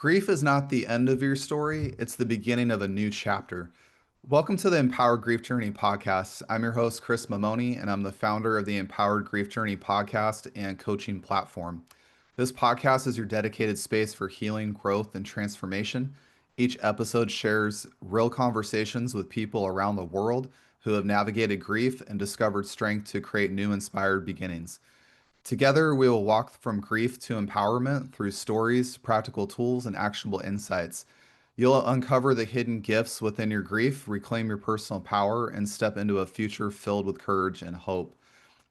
Grief is not the end of your story, it's the beginning of a new chapter. Welcome to the Empowered Grief Journey podcast. I'm your host, Chris Mamoni, and I'm the founder of the Empowered Grief Journey podcast and coaching platform. This podcast is your dedicated space for healing, growth, and transformation. Each episode shares real conversations with people around the world who have navigated grief and discovered strength to create new inspired beginnings. Together, we will walk from grief to empowerment through stories, practical tools, and actionable insights. You'll uncover the hidden gifts within your grief, reclaim your personal power, and step into a future filled with courage and hope.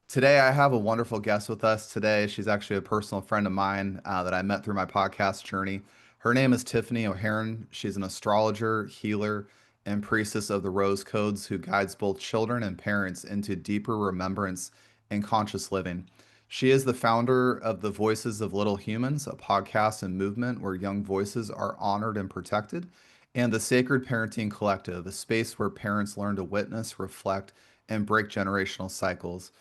Today, I have a wonderful guest with us today. She's actually a personal friend of mine that I met through my podcast journey. Her name is Tiffany O'Hearn. She's an astrologer, healer, and priestess of the rose codes who guides both children and parents into deeper remembrance and conscious living. She is the founder of the Voices of Little Humans, a podcast and movement where young voices are honored and protected, and the Sacred Parenting Collective, a space where parents learn to witness, reflect, and break generational cycles.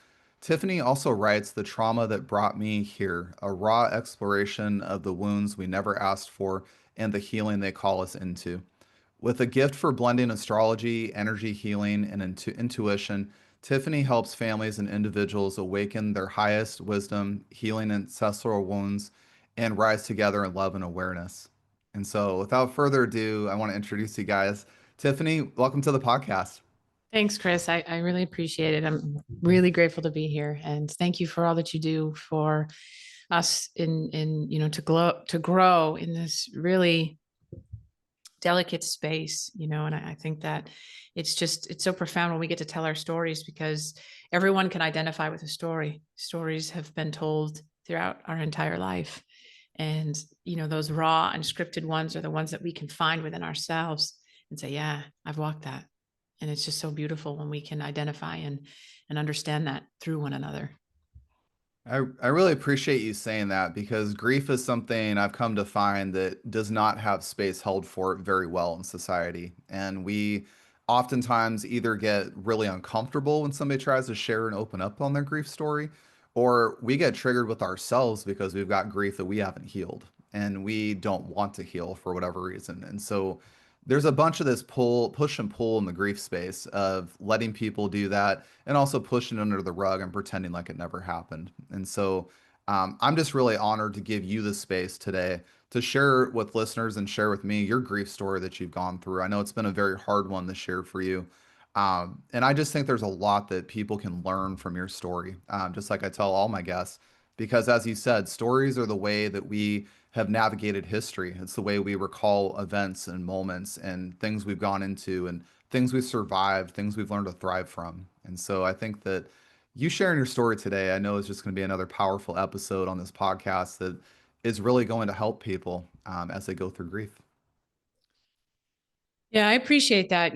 Tiffany also writes The Trauma That Brought Me Here, a raw exploration of the wounds we never asked for and the healing they call us into. With a gift for blending astrology, energy healing, and intuition, Tiffany helps families and individuals awaken their highest wisdom, healing ancestral wounds, and rise together in love and awareness. And so, without further ado, I want to introduce you guys. Tiffany, welcome to the podcast. Thanks, Chris. I really appreciate it. I'm really grateful to be here, and thank you for all that you do for us to grow in this really delicate space, and I think that it's so profound when we get to tell our stories because everyone can identify with a story. Stories have been told throughout our entire life. And, those raw, unscripted ones are the ones that we can find within ourselves and say, yeah, I've walked that. And it's just so beautiful when we can identify and understand that through one another. I really appreciate you saying that because grief is something I've come to find that does not have space held for it very well in society. And we oftentimes either get really uncomfortable when somebody tries to share and open up on their grief story, or we get triggered with ourselves because we've got grief that we haven't healed and we don't want to heal for whatever reason. And so there's a bunch of this push and pull in the grief space of letting people do that and also pushing it under the rug and pretending like it never happened. And so I'm just really honored to give you the space today to share with listeners and share with me your grief story that you've gone through. I know it's been a very hard one to share for you. And I just think there's a lot that people can learn from your story, just like I tell all my guests, because as you said, stories are the way that we have navigated history. It's the way we recall events and moments and things we've gone into and things we've survived, things we've learned to thrive from. And so I think that you sharing your story today, I know is just going to be another powerful episode on this podcast that is really going to help people as they go through grief. Yeah, I appreciate that.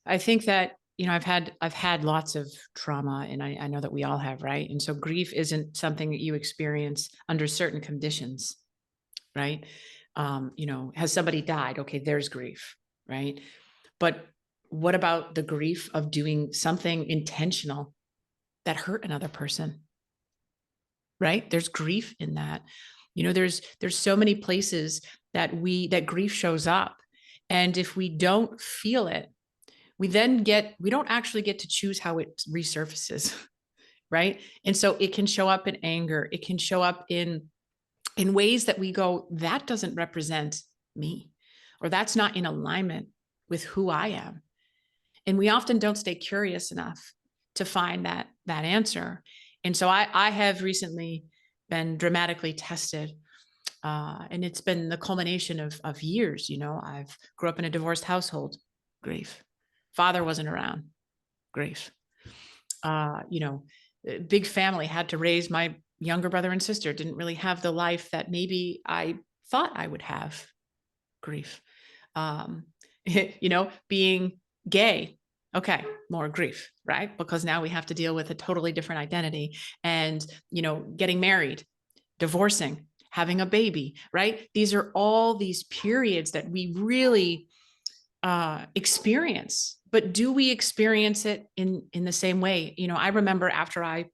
I think that, I've had lots of trauma, and I know that we all have, right? And so grief isn't something that you experience under certain conditions, right? Has somebody died? Okay, there's grief, right? But what about the grief of doing something intentional that hurt another person, right? There's grief in that. There's so many places that grief shows up. And if we don't feel it, we don't actually get to choose how it resurfaces, right? And so it can show up in anger. It can show up in ways that we go, that doesn't represent me, or that's not in alignment with who I am. And we often don't stay curious enough to find that answer. And so I have recently been dramatically tested. And it's been the culmination of years. I've grew up in a divorced household, grief. Father wasn't around, grief. Uh, you know, Big family, had to raise my younger brother and sister, didn't really have the life that maybe I thought I would have, grief. Um, Being gay, okay, more grief, right? Because now we have to deal with a totally different identity. And, getting married, divorcing, having a baby, right? These are all these periods that we really experience. But do we experience it in the same way? I remember after I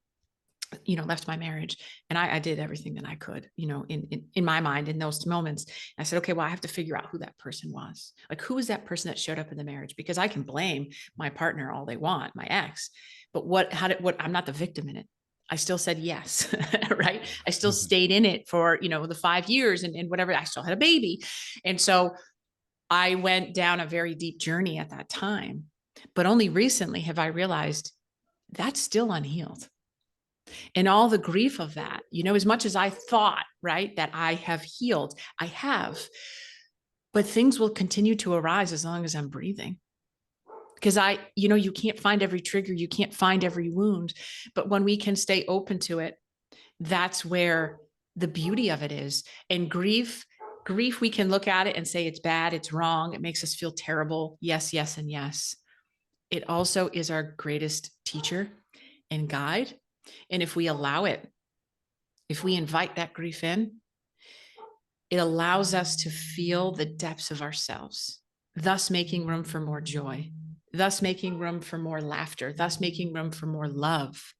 left my marriage, and I did everything that I could, in my mind in those moments. And I said, okay, well, I have to figure out who that person was. Like, who is that person that showed up in the marriage? Because I can blame my partner all they want, my ex, but I'm not the victim in it. I still said yes, right? I still Mhm. stayed in it for, the 5 years and whatever. I still had a baby. And so I went down a very deep journey at that time. But only recently have I realized that's still unhealed. And all the grief of that, as much as I thought, right, that I have healed, I have, but things will continue to arise as long as I'm breathing. Because you can't find every trigger, you can't find every wound, but when we can stay open to it, that's where the beauty of it is. And grief, we can look at it and say it's bad, it's wrong, it makes us feel terrible. Yes, yes, and yes. It also is our greatest teacher and guide. And if we allow it, if we invite that grief in, it allows us to feel the depths of ourselves, thus making room for more joy, thus making room for more laughter, thus making room for more love.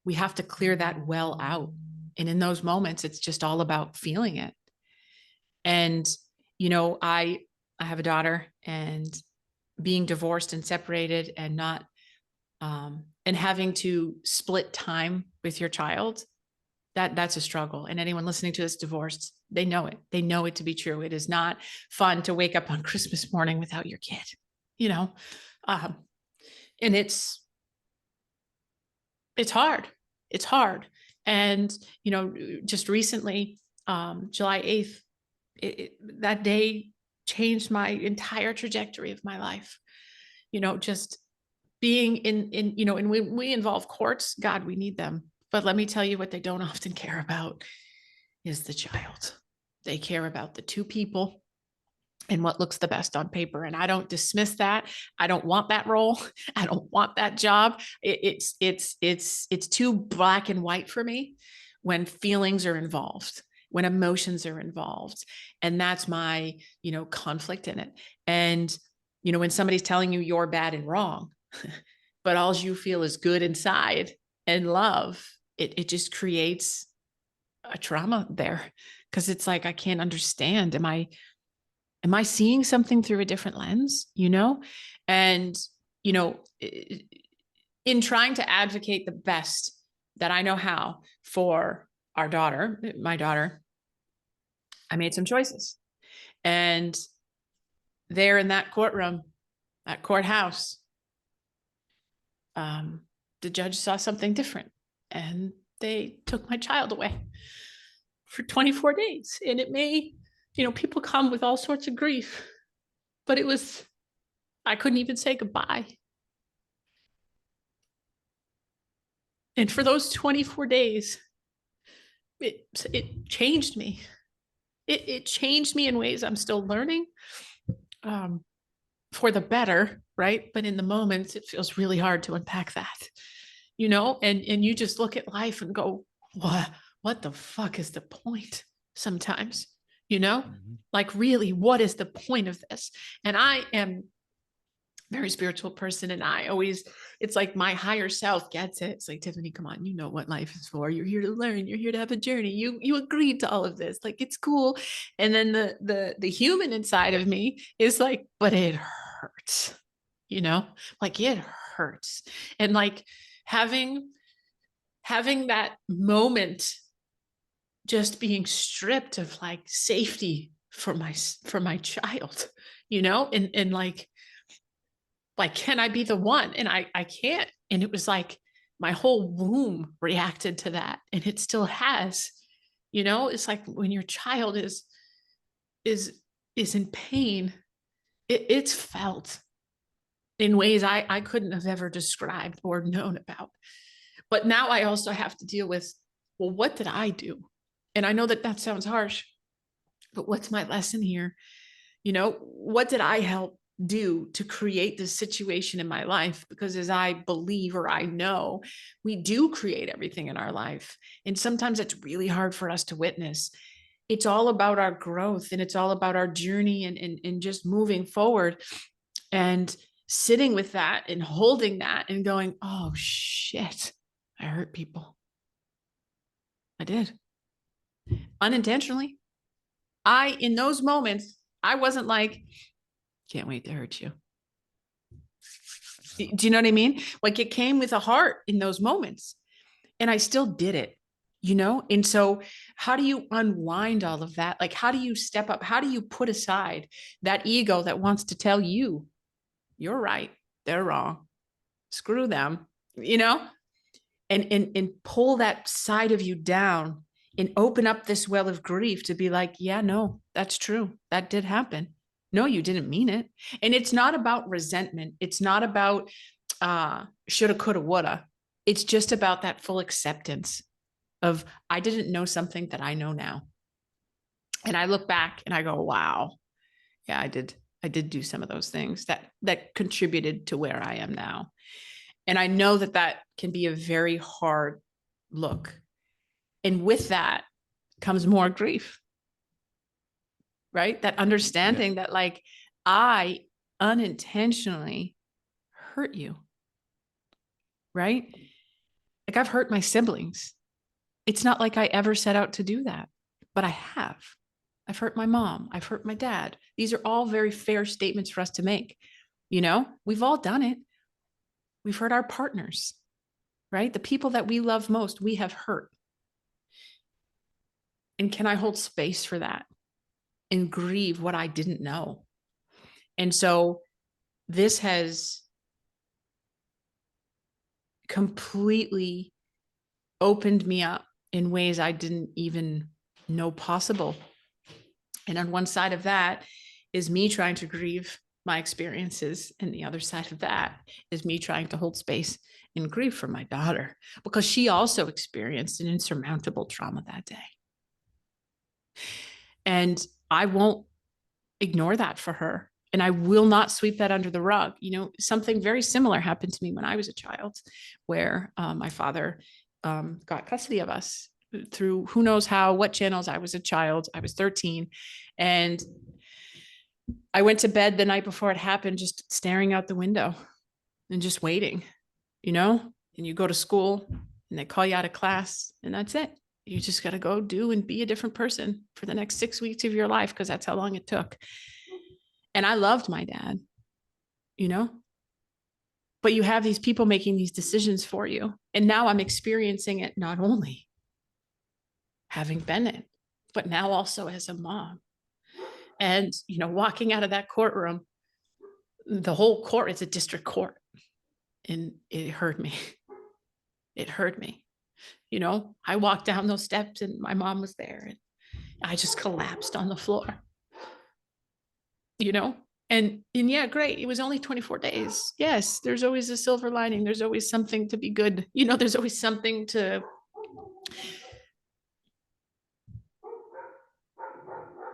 We have to clear that well out. And in those moments, it's just all about feeling it. And, I have a daughter, and being divorced and separated and not, and having to split time with your child, that's a struggle. And anyone listening to this divorced, they know it. They know it to be true. It is not fun to wake up on Christmas morning without your kid, you know, um, and it's hard. It's hard. And, just recently, July 8th, that day changed my entire trajectory of my life. Just being and when we involve courts, God, we need them. But let me tell you what they don't often care about is the child. They care about the two people and what looks the best on paper. And I don't dismiss that. I don't want that role. I don't want that job. It's too black and white for me when feelings are involved, when emotions are involved. And that's my, conflict in it. And, when somebody's telling you you're bad and wrong, but all you feel is good inside and love, it just creates a trauma there. Because it's like, I can't understand. Am I seeing something through a different lens, And, in trying to advocate the best that I know how for my daughter, I made some choices. And there in that courtroom, that courthouse, the judge saw something different, and they took my child away for 24 days. And it may, people come with all sorts of grief, but I couldn't even say goodbye. And for those 24 days, it changed me. It changed me in ways I'm still learning, for the better, right? But in the moments, it feels really hard to unpack that, and you just look at life and go, what the fuck is the point sometimes, Mhm. like, really, what is the point of this? And I am very spiritual person, and it's like my higher self gets it. It's like, Tiffany, come on, you know what life is for. You're here to learn, you're here to have a journey. You agreed to all of this, like, it's cool. And then the human inside of me is like, but it hurts, like, it hurts. And like, having that moment, just being stripped of like safety for my child, and like, can I be the one? And I can't. And it was like my whole womb reacted to that. And it still has, it's like when your child is in pain, it's felt in ways I couldn't have ever described or known about. But now I also have to deal with, well, what did I do? And I know that sounds harsh, but what's my lesson here? What did I help do to create this situation in my life? Because as I believe, or I know, we do create everything in our life. And sometimes it's really hard for us to witness. It's all about our growth, and it's all about our journey, and just moving forward and sitting with that and holding that and going, oh shit, I hurt people. I did. Unintentionally. In those moments, I wasn't like, can't wait to hurt you. Do you know what I mean? Like it came with a heart in those moments. And I still did it, you know? And so, how do you unwind all of that? Like, how do you step up? How do you put aside that ego that wants to tell you, you're right, they're wrong, screw them, you know? And pull that side of you down and open up this well of grief to be like, yeah, no, that's true. That did happen. No, you didn't mean it. And it's not about resentment. It's not about shoulda, coulda, woulda. It's just about that full acceptance of I didn't know something that I know now. And I look back and I go, wow, yeah, I did do some of those things that contributed to where I am now. And I know that that can be a very hard look. And with that comes more grief, right? That Yeah. understanding that, like, I unintentionally hurt you, right? Like, I've hurt my siblings. It's not like I ever set out to do that, but I have. I've hurt my mom. I've hurt my dad. These are all very fair statements for us to make. You know, we've all done it. We've hurt our partners, right? The people that we love most, we have hurt. And can I hold space for that and grieve what I didn't know? And so this has completely opened me up in ways I didn't even know possible. And on one side of that is me trying to grieve my experiences. And the other side of that is me trying to hold space and grieve for my daughter because she also experienced an insurmountable trauma that day. And I won't ignore that for her. And I will not sweep that under the rug. You know, something very similar happened to me when I was a child, where my father got custody of us through who knows how, what channels. I was a child, I was 13. And I went to bed the night before it happened, just staring out the window and just waiting, you know? And you go to school and they call you out of class, and that's it. You just got to go do and be a different person for the next 6 weeks of your life because that's how long it took. And I loved my dad, you know? But you have these people making these decisions for you. And now I'm experiencing it not only having been it, but now also as a mom. And, you know, walking out of that courtroom, the whole court is a district court. And it hurt me. It hurt me. You know, I walked down those steps and my mom was there and I just collapsed on the floor, you know? And yeah, great. It was only 24 days. Yes, there's always a silver lining. There's always something to be good. You know, there's always something to,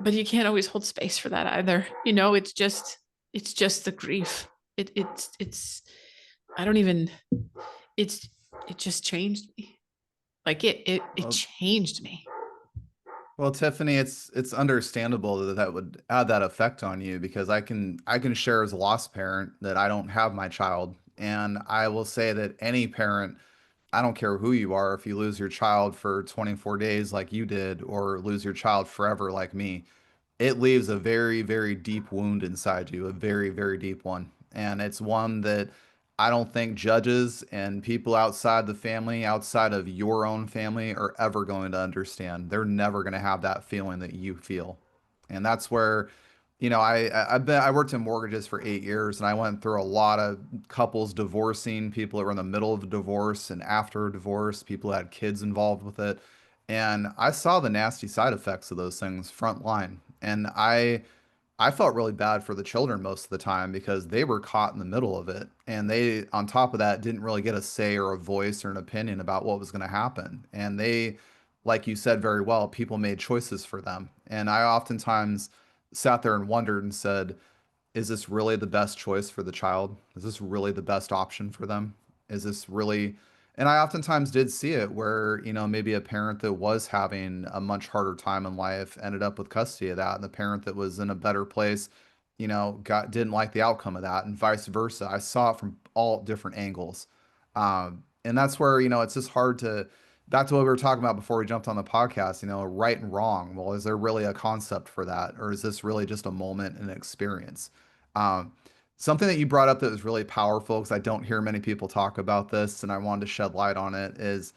but you can't always hold space for that either. You know, it's just the grief. It's I don't even it's it just changed me. Like it Well, changed me. well, Tiffany, it's understandable that that would add that effect on you because I can share as a lost parent that I don't have my child, and I will say that any parent, I don't care who you are, if you lose your child for 24 days like you did, or lose your child forever like me, it leaves a very, very deep wound inside you, a very, very deep one. And it's one that I don't think judges and people outside the family, outside of your own family, are ever going to understand. They're never going to have that feeling that you feel. And that's where, I worked in mortgages for 8 years, and I went through a lot of couples divorcing, people that were in the middle of a divorce and after a divorce, people that had kids involved with it. And I saw the nasty side effects of those things front line. And I felt really bad for the children most of the time because they were caught in the middle of it. And they, on top of that, didn't really get a say or a voice or an opinion about what was going to happen. And they, like you said very well, people made choices for them. And I oftentimes sat there and wondered and said, is this really the best choice for the child? Is this really the best option for them? Is this really, and I oftentimes did see it where, maybe a parent that was having a much harder time in life ended up with custody of that, and the parent that was in a better place, didn't like the outcome of that, and vice versa. I saw it from all different angles. And that's where, it's just hard to, back to what we were talking about before we jumped on the podcast, right and wrong. Well, is there really a concept for that? Or is this really just a moment and an experience? Um, Something that you brought up that was really powerful, because I don't hear many people talk about this, and I wanted to shed light on it, is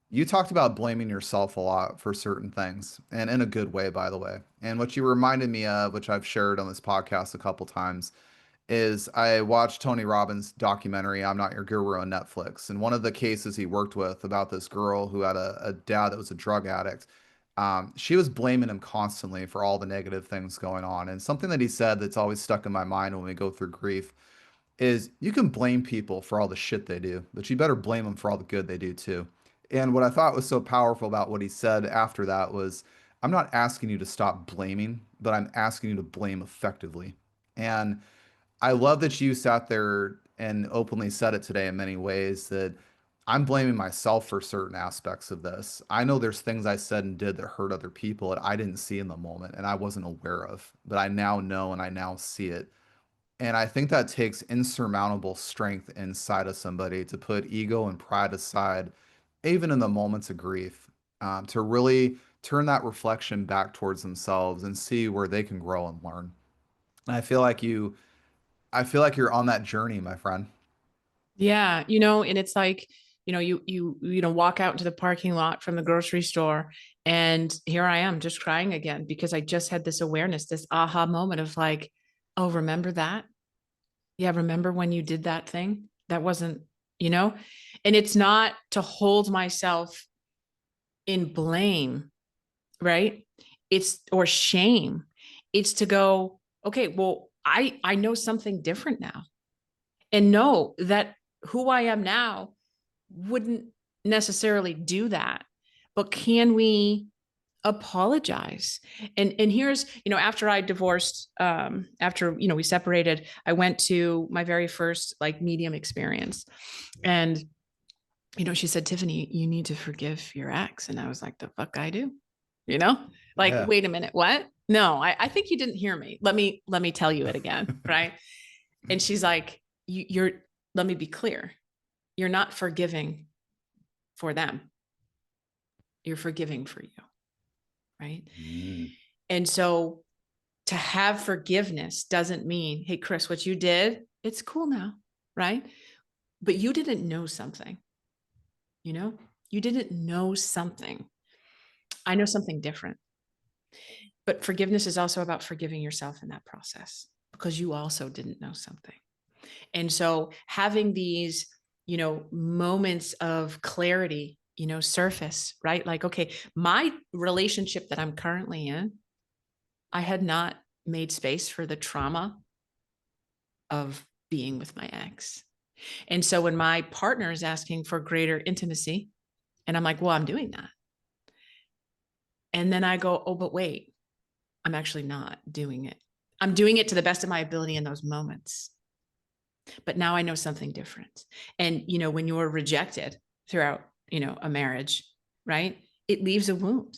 you talked about blaming yourself a lot for certain things, and in a good way, by the way. And what you reminded me of, which I've shared on this podcast a couple times, is I watched Tony Robbins' documentary, I'm Not Your Guru, on Netflix. And one of the cases he worked with about this girl who had a dad that was a drug addict, she was blaming him constantly for all the negative things going on. And something that he said that's always stuck in my mind when we go through grief is you can blame people for all the shit they do, but you better blame them for all the good they do too. And what I thought was so powerful about what he said after that was, I'm not asking you to stop blaming, but I'm asking you to blame effectively. And I love that you sat there and openly said it today in many ways that I'm blaming myself for certain aspects of this. I know there's things I said and did that hurt other people that I didn't see in the moment and I wasn't aware of, but I now know and I now see it. And I think that takes insurmountable strength inside of somebody to put ego and pride aside, even in the moments of grief, to really turn that reflection back towards themselves and see where they can grow and learn. And I feel like you're on that journey, my friend. Yeah, and it's like, walk out into the parking lot from the grocery store, and here I am just crying again because I just had this awareness, this aha moment of like, oh, remember that? Yeah, remember when you did that thing? That wasn't, you know? And it's not to hold myself in blame, right? It's or shame. It's to go, okay, well, I know something different now. And know that who I am now wouldn't necessarily do that. But can we apologize? And here's, after I divorced, after, we separated, I went to my very first like medium experience. And, she said, Tiffany, you need to forgive your ex. And I was like, the fuck I do? You know, like, Yeah. wait a minute, what? No, I think you didn't hear me. Let me tell you it again. Right. And she's like, you're, let me be clear. You're not forgiving for them. You're forgiving for you. Right. Mm. And so to have forgiveness doesn't mean, hey, Chris, what you did, it's cool now. Right. But you didn't know something, you didn't know something. I know something different. But forgiveness is also about forgiving yourself in that process because you also didn't know something. And so having these, moments of clarity, surface, right? Like, okay, my relationship that I'm currently in, I had not made space for the trauma of being with my ex. And so when my partner is asking for greater intimacy, and I'm like, well, I'm doing that. And then I go, oh, but wait, I'm actually not doing it. I'm doing it to the best of my ability in those moments. But now I know something different. And, when you're rejected throughout, a marriage, right? It leaves a wound.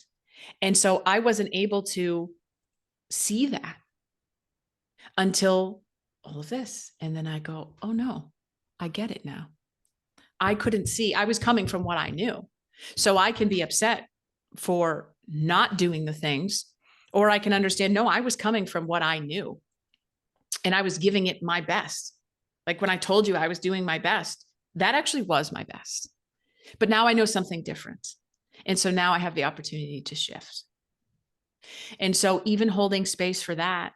And so I wasn't able to see that until all of this. And then I go, oh no, I get it now. I couldn't see, I was coming from what I knew. So I can be upset for not doing the things, or I can understand, no, I was coming from what I knew and I was giving it my best. Like when I told you I was doing my best, that actually was my best. But now I know something different. And so now I have the opportunity to shift. And so even holding space for that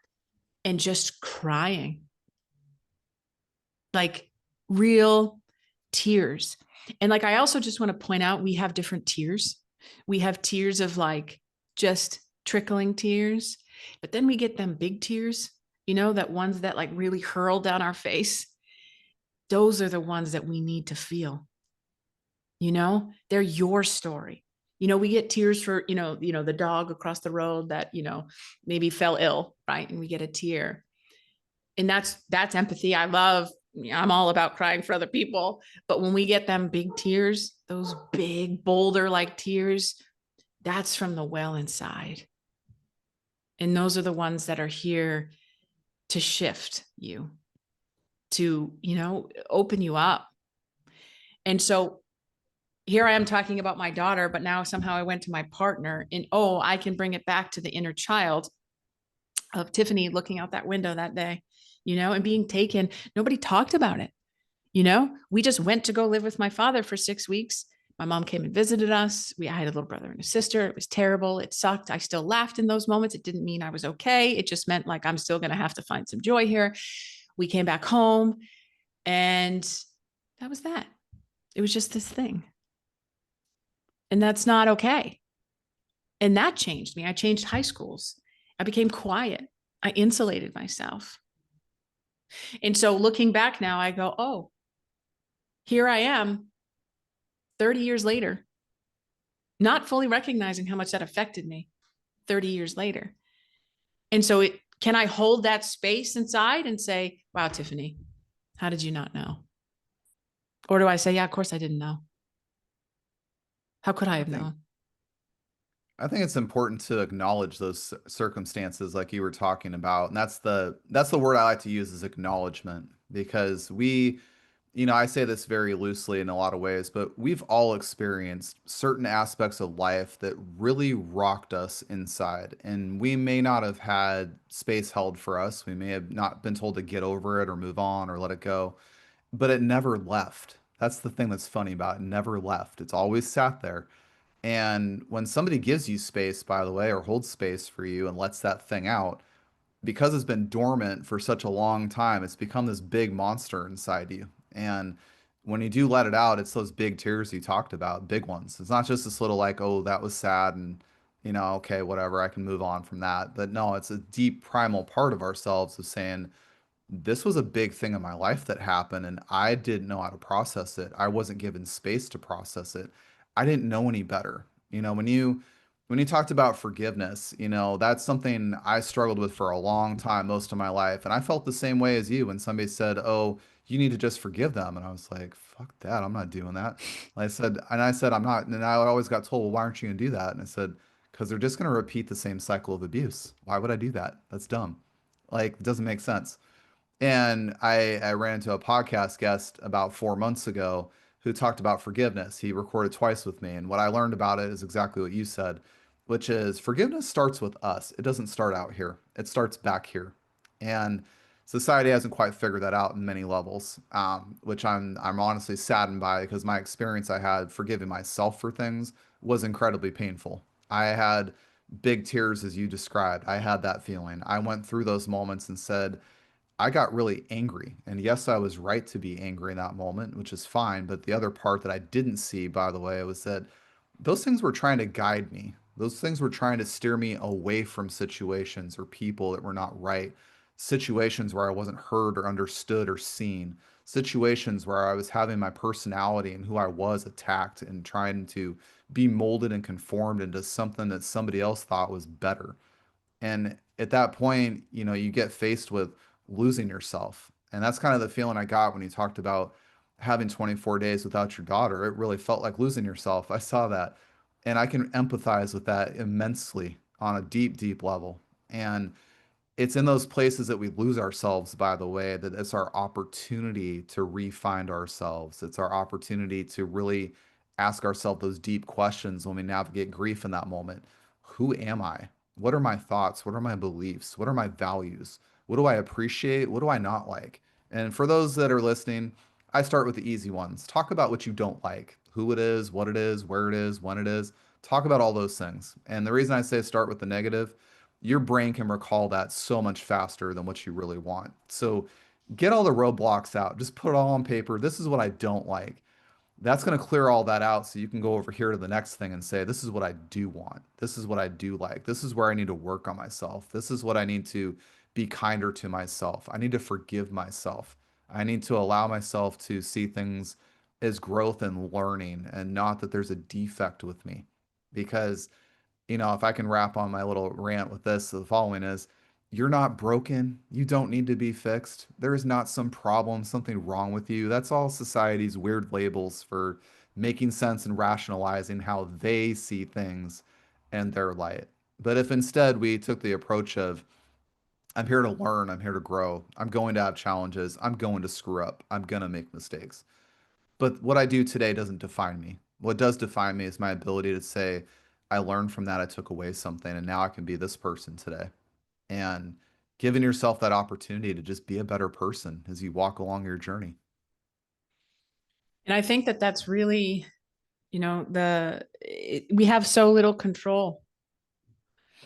and just crying, like real tears. And like, I also just want to point out, we have different tears. We have tears of like just trickling tears, but then we get them big tears, that ones that like really hurl down our face. Those are the ones that we need to feel. They're your story. We get tears for, the dog across the road that, maybe fell ill, right? And we get a tear. And that's empathy. I'm all about crying for other people. But when we get them big tears, those big boulder like tears, that's from the well inside. And those are the ones that are here to shift you, to, open you up. And so here I am talking about my daughter, but now somehow I went to my partner and oh, I can bring it back to the inner child of Tiffany looking out that window that day, and being taken. Nobody talked about it. We just went to go live with my father for 6 weeks. My mom came and visited us. I had a little brother and a sister. It was terrible. It sucked. I still laughed in those moments. It didn't mean I was okay. It just meant like I'm still going to have to find some joy here. We came back home and that was that. It was just this thing. And that's not okay. And that changed me. I changed high schools. I became quiet. I insulated myself. And so looking back now, I go, oh, here I am 30 years later, not fully recognizing how much that affected me 30 years later. And so can I hold that space inside and say, wow, Tiffany, how did you not know? Or do I say, yeah, of course I didn't know. How could I I have think known? I think it's important to acknowledge those circumstances like you were talking about. And that's the word I like to use is acknowledgement because I say this very loosely in a lot of ways, but we've all experienced certain aspects of life that really rocked us inside. And we may not have had space held for us. We may have not been told to get over it or move on or let it go, but it never left. That's the thing that's funny about it. It never left. It's always sat there. And when somebody gives you space, by the way, or holds space for you and lets that thing out, because it's been dormant for such a long time, it's become this big monster inside you. And when you do let it out, it's those big tears you talked about, big ones. It's not just this little like, oh, that was sad and, okay, whatever, I can move on from that. But no, it's a deep primal part of ourselves of saying, this was a big thing in my life that happened and I didn't know how to process it. I wasn't given space to process it. I didn't know any better. When you talked about forgiveness, that's something I struggled with for a long time, most of my life. And I felt the same way as you when somebody said, "Oh, you need to just forgive them." And I was like, "Fuck that. I'm not doing that." And I said, "I'm not." And I always got told, "Well, why aren't you going to do that?" And I said, "Because they're just going to repeat the same cycle of abuse. Why would I do that? That's dumb. Like, it doesn't make sense." And I ran into a podcast guest about 4 months ago who talked about forgiveness. He recorded twice with me. And what I learned about it is exactly what you said, which is forgiveness starts with us. It doesn't start out here, it starts back here. And society hasn't quite figured that out in many levels, which I'm honestly saddened by because my experience I had forgiving myself for things was incredibly painful. I had big tears as you described. I had that feeling. I went through those moments and said, I got really angry. And yes, I was right to be angry in that moment, which is fine. But the other part that I didn't see, by the way, was that those things were trying to guide me. Those things were trying to steer me away from situations or people that were not right. Situations where I wasn't heard or understood or seen. Situations where I was having my personality and who I was attacked and trying to be molded and conformed into something that somebody else thought was better. And at that point, you get faced with losing yourself. And that's kind of the feeling I got when you talked about having 24 days without your daughter. It really felt like losing yourself. I saw that. And I can empathize with that immensely on a deep, deep level. And it's in those places that we lose ourselves, by the way, that it's our opportunity to re-find ourselves. It's our opportunity to really ask ourselves those deep questions when we navigate grief in that moment. Who am I? What are my thoughts? What are my beliefs? What are my values? What do I appreciate? What do I not like? And for those that are listening, I start with the easy ones. Talk about what you don't like, who it is, what it is, where it is, when it is. Talk about all those things. And the reason I say start with the negative, your brain can recall that so much faster than what you really want. So get all the roadblocks out. Just put it all on paper. This is what I don't like. That's going to clear all that out so you can go over here to the next thing and say, this is what I do want. This is what I do like. This is where I need to work on myself. This is what I need to be kinder to myself. I need to forgive myself. I need to allow myself to see things as growth and learning and not that there's a defect with me. Because if I can wrap on my little rant with this, the following is you're not broken. You don't need to be fixed. There is not some problem, something wrong with you. That's all society's weird labels for making sense and rationalizing how they see things and their light. But if instead we took the approach of, I'm here to learn, I'm here to grow, I'm going to have challenges, I'm going to screw up, I'm going to make mistakes. But what I do today doesn't define me. What does define me is my ability to say, I learned from that, I took away something, and now I can be this person today. And giving yourself that opportunity to just be a better person as you walk along your journey. And I think that that's really, we have so little control.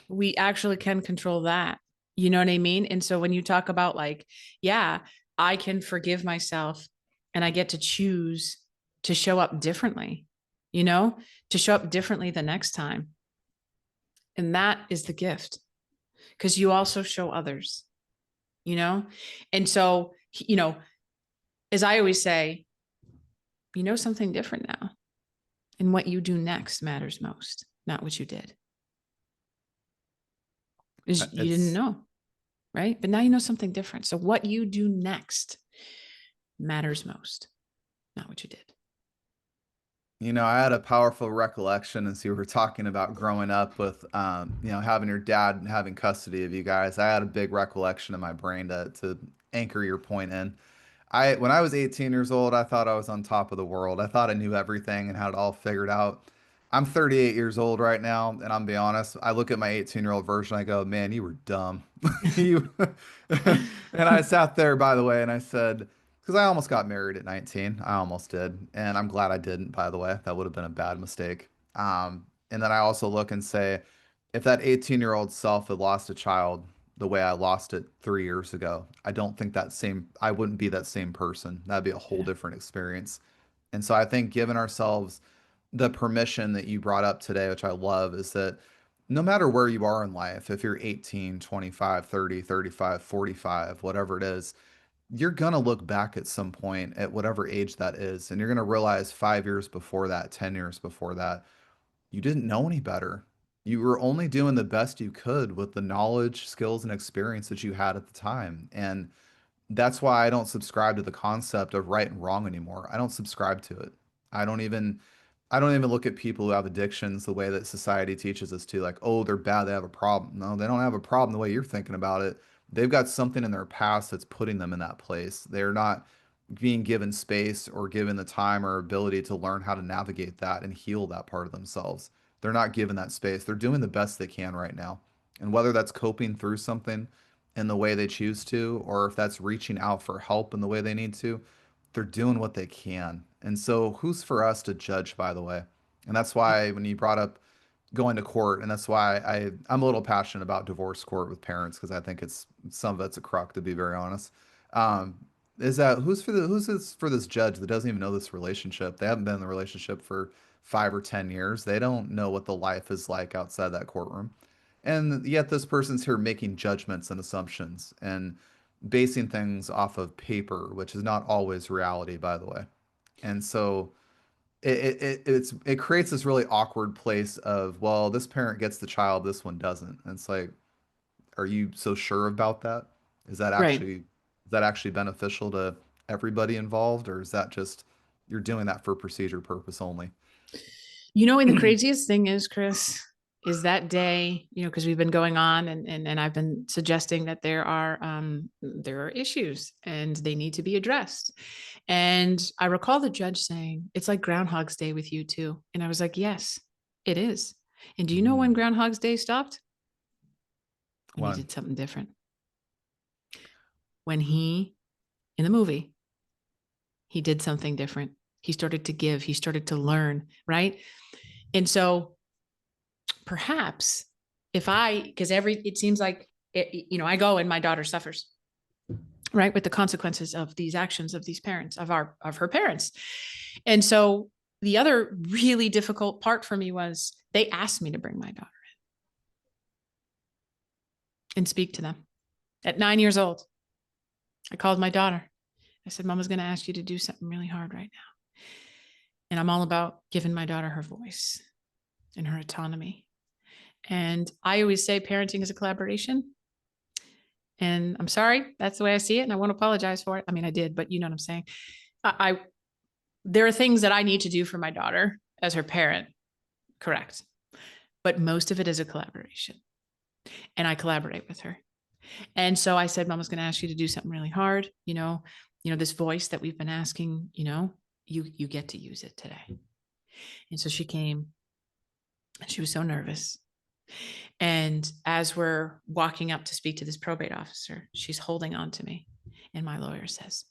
We actually can control that. You know what I mean? And so when you talk about like, yeah, I can forgive myself and I get to choose to show up differently, to show up differently the next time. And that is the gift because you also show others, you know? And so, as I always say, you know something different now. And what you do next matters most, not what you did. Is you didn't It's, know, right? But now you know something different. So what you do next matters most, not what you did. I had a powerful recollection as you were talking about growing up with, having your dad and having custody of you guys. I had a big recollection in my brain to anchor your point in. When I was 18 years old, I thought I was on top of the world. I thought I knew everything and had it all figured out. I'm 38 years old right now, and I'm be honest, I look at my 18-year-old version, I go, man, you were dumb. You and I sat there, by the way, and I said, because I almost got married at 19. I almost did, and I'm glad I didn't, by the way. That would have been a bad mistake. And then I also look and say, if that 18-year-old self had lost a child the way I lost it 3 years ago, I wouldn't be that same person. That'd be a whole Yeah. different experience. And so I think giving ourselves the permission that you brought up today, which I love, is that no matter where you are in life, if you're 18, 25, 30, 35, 45, whatever it is, you're going to look back at some point at whatever age that is, and you're going to realize 5 years before that, 10 years before that, you didn't know any better. You were only doing the best you could with the knowledge, skills, and experience that you had at the time. And that's why I don't subscribe to the concept of right and wrong anymore. I don't subscribe to it. I don't even I don't even look at people who have addictions the way that society teaches us to, like, oh, they're bad, they have a problem. No, they don't have a problem the way you're thinking about it. They've got something in their past that's putting them in that place. They're not being given space or given the time or ability to learn how to navigate that and heal that part of themselves. They're not given that space. They're doing the best they can right now. And whether that's coping through something in the way they choose to, or if that's reaching out for help in the way they need to, they're doing what they can. And so, who's for us to judge, by the way? And that's why when you brought up going to court, and that's why I'm a little passionate about divorce court with parents because I think it's some of it's a crock, to be very honest. Um, is that who's this for this judge that doesn't even know this relationship? They haven't been in the relationship for 5 or 10 years. They don't know what the life is like outside that courtroom. And yet this person's here making judgments and assumptions and basing things off of paper, which is not always reality, by the way. And so it creates this really awkward place of, well, this parent gets the child, this one doesn't. And it's like, are you so sure about that? Is that Right. actually is that actually beneficial to everybody involved, or is that just you're doing that for procedure purpose only? And the craziest thing is, Chris, is that day, because we've been going on and I've been suggesting that there are issues and they need to be addressed. And I recall the judge saying, it's like Groundhog's Day with you too. And I was like, yes, it is. And do you know when Mm, Groundhog's Day stopped? When he one. did something different. When in the movie, he did something different. He started to give, he started to learn, right? And so perhaps because it seems like, I go and my daughter suffers, right, with the consequences of these actions of these parents, of her parents. And so the other really difficult part for me was they asked me to bring my daughter and speak to them at 9 years old. I called my daughter. I said, Mama's going to ask you to do something really hard right now. And I'm all about giving my daughter her voice and her autonomy. And I always say parenting is a collaboration. And I'm sorry, that's the way I see it. And I won't apologize for it. I mean, I did, but you know what I'm saying? I there are things that I need to do for my daughter as her parent, correct. But most of it is a collaboration. And I collaborate with her. And so I said, Mama's going to ask you to do something really hard. This voice that we've been asking, you get to use it today. And so she came, and she was so nervous. And as we're walking up to speak to this probate officer, she's holding on to me. And my lawyer says,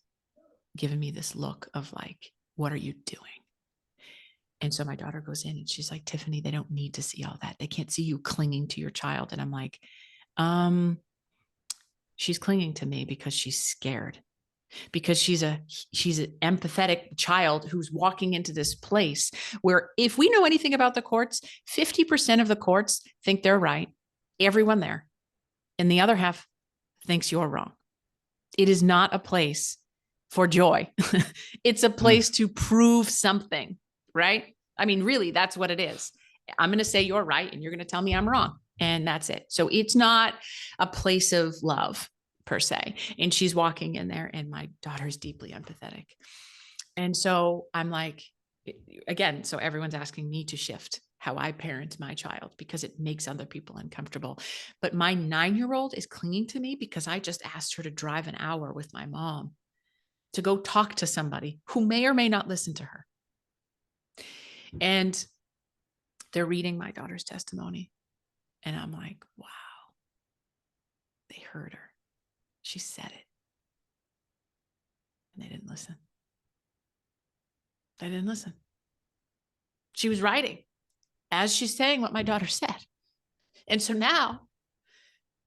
giving me this look of like, what are you doing? And so my daughter goes in and she's like, Tiffany, they don't need to see all that. They can't see you clinging to your child. And I'm like, um, she's clinging to me because she's scared, because she's an empathetic child who's walking into this place where, if we know anything about the courts, 50% of the courts think they're right, everyone there, and the other half thinks you're wrong. It is not a place for joy. It's a place to prove something, right? I mean, really, that's what it is. I'm going to say you're right, and you're going to tell me I'm wrong. And that's it. So it's not a place of love per se. And she's walking in there, and my daughter's deeply empathetic. And so I'm like, again, so everyone's asking me to shift how I parent my child because it makes other people uncomfortable. But my 9-year-old is clinging to me because I just asked her to drive an hour with my mom to go talk to somebody who may or may not listen to her. And they're reading my daughter's testimony. And I'm like, wow, they heard her. She said it. And they didn't listen. They didn't listen. She was writing as she's saying what my daughter said. And so now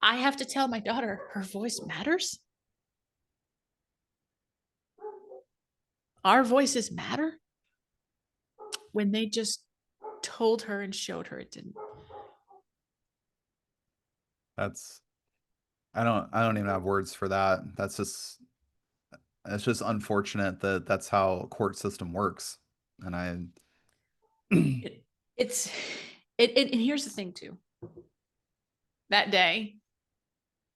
I have to tell my daughter her voice matters. Our voices matter, when they just told her and showed her it didn't. That's I don't even have words for that. It's just unfortunate that that's how a court system works. And I It's and here's the thing too. That day,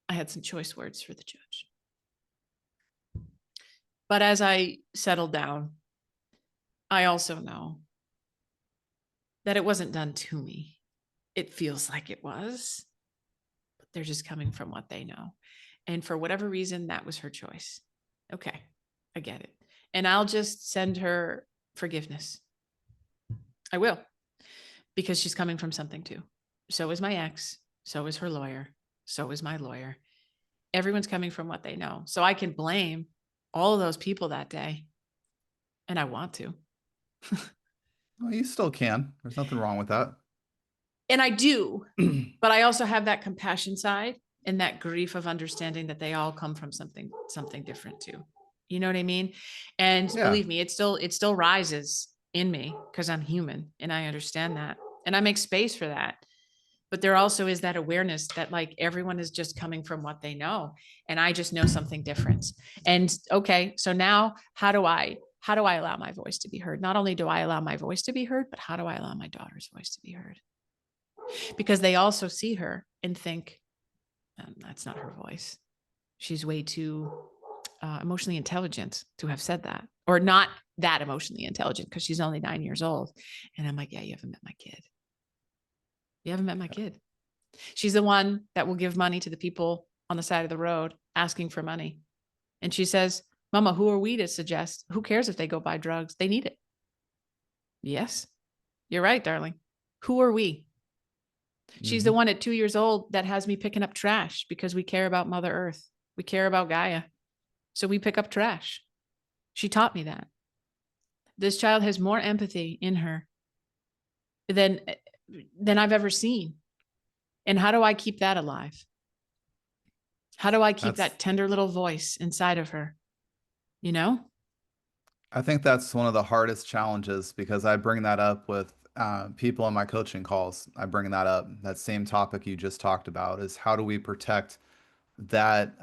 I had some choice words for the judge. But as I settled down, I also know that it wasn't done to me. It feels like it was, but they're just coming from what they know. And for whatever reason, that was her choice. Okay, I get it. And I'll just send her forgiveness. I will, because she's coming from something too. So is my ex. So is her lawyer. So is my lawyer. Everyone's coming from what they know. So I can blame all of those people that day. And I want to. well, you still can. There's nothing wrong with that. And I do. But I also have that compassion side and that grief of understanding that they all come from something different too. You know what I mean? And Yeah. believe me, it still rises in me because I'm human and I understand that. And I make space for that. But there also is that awareness that like everyone is just coming from what they know. And I just know something different. And okay, so now how do I allow my voice to be heard? Not only do I allow my voice to be heard, but how do I allow my daughter's voice to be heard? Because they also see her and think, that's not her voice. She's way too emotionally intelligent to have said that, or not that emotionally intelligent because she's only 9 years old. And I'm like, yeah, you haven't met my kid. You haven't met my kid. She's the one that will give money to the people on the side of the road asking for money. And she says, Mama, who are we to suggest? Who cares if they go buy drugs? They need it. Yes, you're right, darling. Who are we? She's the one at 2 years old that has me picking up trash because we care about Mother Earth. We care about Gaia. So we pick up trash. She taught me that. This child has more empathy in her than I've ever seen. And how do I keep that alive? How do I keep That's that tender little voice inside of her? You know? I think that's one of the hardest challenges because I bring that up with people in my coaching calls. I bring that up. That same topic you just talked about is how do we protect that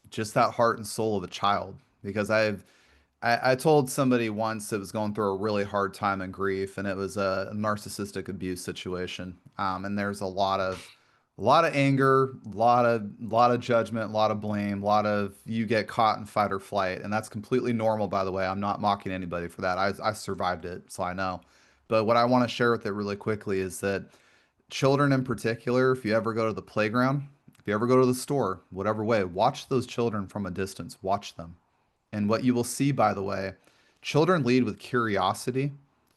just that heart and soul of a child? Because I told somebody once that was going through a really hard time in grief, and it was a narcissistic abuse situation. And there's a lot of anger, a lot of judgment, a lot of blame, a lot of you get caught in fight or flight, and that's completely normal, by the way. I'm not mocking anybody for that. I survived it, so I know. But what I want to share with it really quickly is that children in particular, if you ever go to the playground, if you ever go to the store, whatever way, watch those children from a distance. Watch them. And what you will see, by the way, children lead with curiosity.